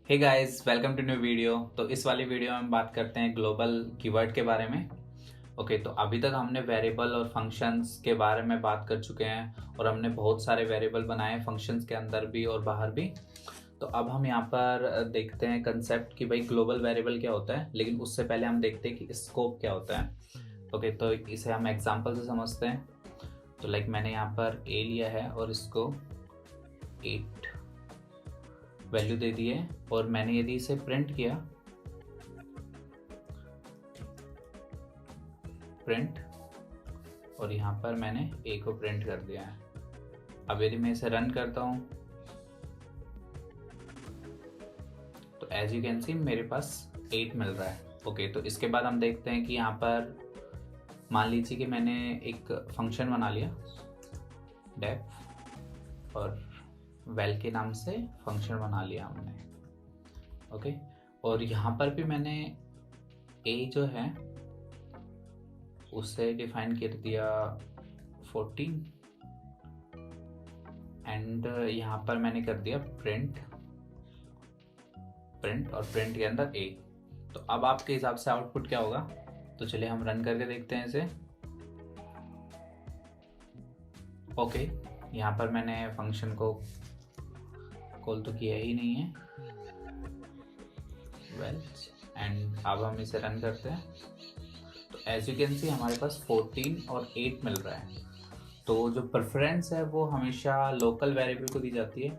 Hey guys, welcome to new video. तो इस वाली वीडियो में हम बात करते हैं ग्लोबल कीवर्ड के बारे में। ओके, तो अभी तक हमने वेरिएबल और फंक्शंस के बारे में बात कर चुके हैं और हमने बहुत सारे वेरिएबल बनाए फंक्शंस के अंदर भी और बाहर भी। तो अब हम यहाँ पर देखते हैं कंसेप्ट कि भाई ग्लोबल वेरिएबल क्या होता है, लेकिन उससे पहले हम देखते हैं कि स्कोप क्या होता है। ओके, तो इसे हम एग्जाम्पल से समझते हैं। तो लाइक मैंने यहाँ पर ए लिया है और इसको 8 वैल्यू दे दी है और मैंने यदि इसे प्रिंट किया, प्रिंट, और यहाँ पर मैंने ए को प्रिंट कर दिया है। अब यदि मैं इसे रन करता हूँ तो एज यू कैन सी मेरे पास 8 मिल रहा है। ओके, तो इसके बाद हम देखते हैं कि यहाँ पर मान लीजिए कि मैंने एक फंक्शन बना लिया डेफ और वेल के नाम से फंक्शन बना लिया हमने। ओके, और यहाँ पर भी मैंने ए जो है उसे डिफाइन कर दिया 14 एंड यहाँ पर मैंने कर दिया प्रिंट और प्रिंट के अंदर ए। तो अब आपके हिसाब से आउटपुट क्या होगा? तो चलिए हम रन करके देखते हैं इसे। ओके, यहाँ पर मैंने फंक्शन को कॉल तो किया ही नहीं है वेल, एंड अब हम इसे रन करते हैं तो एज यू कैन सी हमारे पास 14 और 8 मिल रहा है। तो जो प्रेफरेंस है वो हमेशा लोकल वेरिएबल को दी जाती है,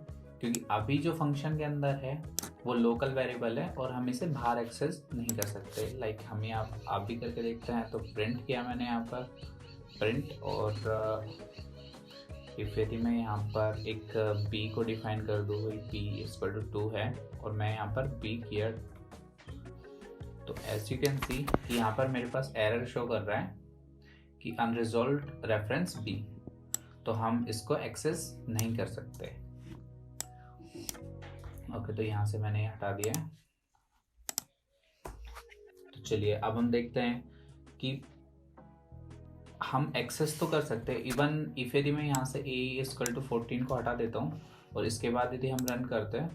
क्योंकि अभी जो फंक्शन के अंदर है वो लोकल वेरिएबल है और हम इसे बाहर एक्सेस नहीं कर सकते। लाइक हम यहाँ आप भी करके देखते हैं। तो प्रिंट किया मैंने यहाँ पर प्रिंट, और इफ यदि मैं यहाँ पर एक b को डिफाइन कर दूँ, b इक्वल टू 2 है और मैं यहाँ पर b किया, तो एज यू कैन सी कि यहाँ पर मेरे पास एरर शो कर रहा है कि अनरिजॉल्व्ड रेफरेंस b, तो हम इसको एक्सेस नहीं कर सकते। ओके, तो यहाँ से मैंने हटा दिया है। तो चलिए अब हम देखते हैं कि हम एक्सेस तो कर सकते हैं इवन इफ यदि मैं यहाँ से a इक्वल टू 14 को हटा देता हूँ और इसके बाद यदि हम रन करते हैं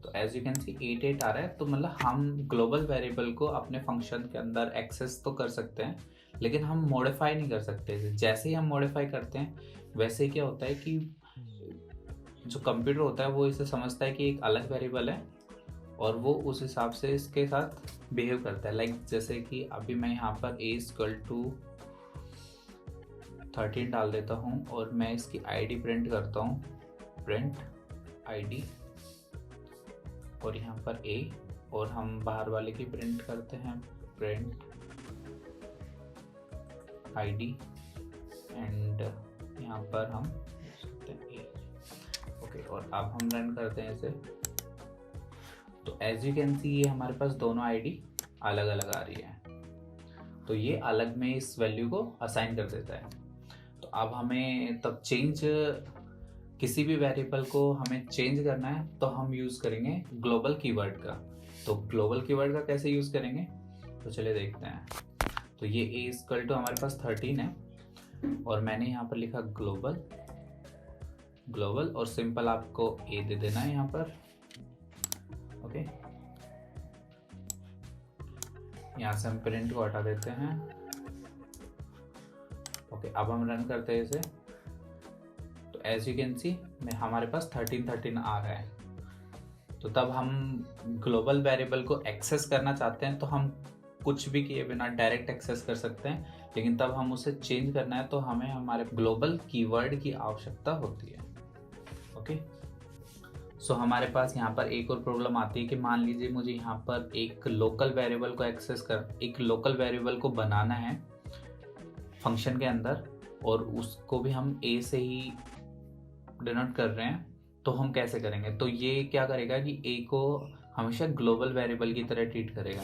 तो एज यू कैन सी 8 आ रहा है। तो मतलब हम ग्लोबल वेरिएबल को अपने फंक्शन के अंदर एक्सेस तो कर सकते हैं, लेकिन हम मॉडिफाई नहीं कर सकते। जैसे ही हम मॉडिफाई करते हैं वैसे क्या होता है कि जो कंप्यूटर होता है वो इसे समझता है कि एक अलग वेरिएबल है और वो उस हिसाब से इसके साथ बिहेव करता है। लाइक जैसे कि अभी मैं यहाँ पर a इक्वल टू 13 डाल देता हूँ और मैं इसकी आईडी प्रिंट करता हूँ, प्रिंट आईडी, और यहाँ पर a, और हम बाहर वाले की प्रिंट करते हैं प्रिंट आईडी, एंड यहाँ पर हम सकते हैं a। ओके, और अब हम रन करते हैं इसे। तो एज यू कैन सी ये हमारे पास दोनों आईडी अलग अलग आ रही है, तो ये अलग में इस वैल्यू को असाइन कर देता है। तो अब हमें तब चेंज, किसी भी वेरिएबल को हमें चेंज करना है तो हम यूज़ करेंगे ग्लोबल कीवर्ड का। तो ग्लोबल कीवर्ड का कैसे यूज़ करेंगे तो चलिए देखते हैं। तो ये a इक्वल टू हमारे पास 13 है और मैंने यहाँ पर लिखा ग्लोबल और सिंपल आपको a दे देना है यहाँ पर। ओके, यहाँ से हम प्रिंट को हटा देते हैं। ओके, अब हम रन करते हैं इसे। तो एज यू कैन सी हमारे पास 13 आ रहा है। तो तब हम ग्लोबल वेरिएबल को एक्सेस करना चाहते हैं तो हम कुछ भी किए बिना डायरेक्ट एक्सेस कर सकते हैं, लेकिन तब हम उसे चेंज करना है तो हमें हमारे ग्लोबल कीवर्ड की आवश्यकता होती है। ओके, सो हमारे पास यहाँ पर एक और प्रॉब्लम आती है कि मान लीजिए मुझे यहाँ पर एक लोकल वेरिएबल को एक लोकल वेरिएबल को बनाना है फंक्शन के अंदर और उसको भी हम a से ही डिनोट कर रहे हैं, तो हम कैसे करेंगे? तो ये क्या करेगा कि a को हमेशा ग्लोबल वेरिएबल की तरह ट्रीट करेगा।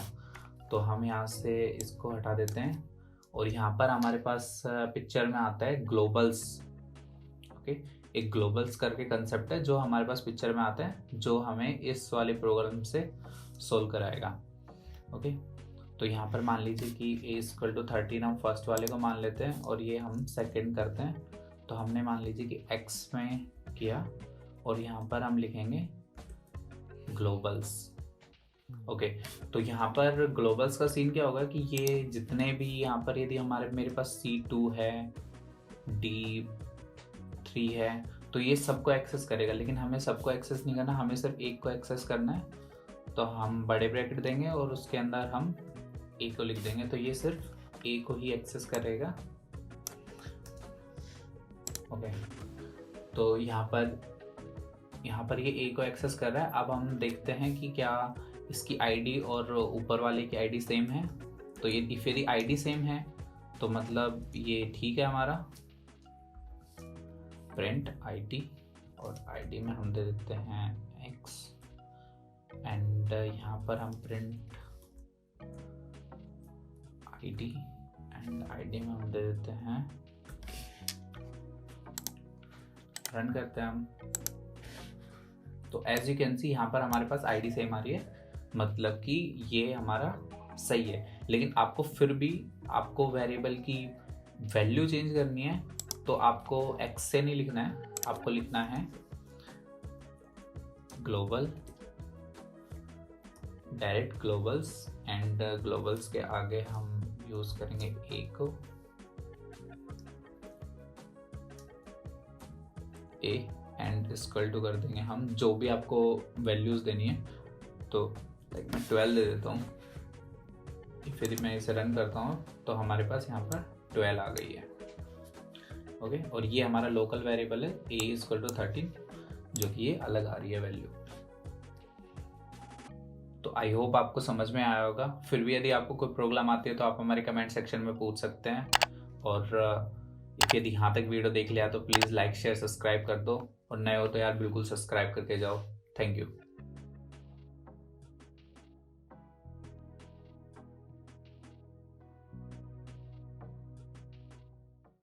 तो हम यहाँ से इसको हटा देते हैं और यहाँ पर हमारे पास पिक्चर में आता है ग्लोबल्स। ओके, एक ग्लोबल्स करके कंसेप्ट है जो हमारे पास पिक्चर में आता है, जो हमें इस वाले प्रोग्राम से सोल्व कराएगा। ओके, तो यहाँ पर मान लीजिए कि a इक्वल टू 13 हम फर्स्ट वाले को मान लेते हैं और ये हम सेकंड करते हैं। तो हमने मान लीजिए कि x में किया और यहाँ पर हम लिखेंगे ग्लोबल्स। ओके, तो यहाँ पर ग्लोबल्स का सीन क्या होगा कि ये जितने भी यहाँ पर यदि मेरे पास C2 है, D3 है, तो ये सबको एक्सेस करेगा, लेकिन हमें सबको एक्सेस नहीं करना, हमें सिर्फ एक को एक्सेस करना है। तो हम बड़े ब्रैकेट देंगे और उसके अंदर हम ए को लिख देंगे, तो ये सिर्फ ए को ही एक्सेस करेगा। ओके, तो यहाँ पर ये ए को एक्सेस कर रहा है। अब हम देखते हैं कि क्या इसकी आईडी और ऊपर वाले की आईडी सेम है। तो ये यदि आईडी सेम है तो मतलब ये ठीक है हमारा। प्रिंट आईडी, और आईडी में हम दे देते हैं x, एंड यहाँ पर हम प्रिंट आईडी, एंड आईडी में हम दे देते हैं, रन करते हैं हम। तो एज यू कैन सी यहाँ पर हमारे पास आईडी सेम आ रही है, मतलब कि ये हमारा सही है। लेकिन आपको फिर भी आपको वेरिएबल की वैल्यू चेंज करनी है, तो आपको x से नहीं लिखना है, आपको लिखना है global, direct Global's, and Global's के आगे हम यूज करेंगे a को, a, एंड इक्वल टू कर देंगे हम जो भी आपको वैल्यूज देनी है। तो लाइक मैं 12 दे देता हूँ, फिर मैं इसे रन करता हूँ तो हमारे पास यहाँ पर 12 आ गई है। ओके, और ये हमारा लोकल वेरिएबल है a इक्वल टू 13, जो कि ये अलग आ रही है वैल्यू। तो आई होप आपको समझ में आया होगा। फिर भी यदि आपको कोई प्रॉब्लम आती है तो आप हमारे कमेंट सेक्शन में पूछ सकते हैं। और यदि यहाँ तक वीडियो देख लिया तो प्लीज़ लाइक शेयर सब्सक्राइब कर दो, और नए हो तो यार बिल्कुल सब्सक्राइब करके जाओ। Thank you.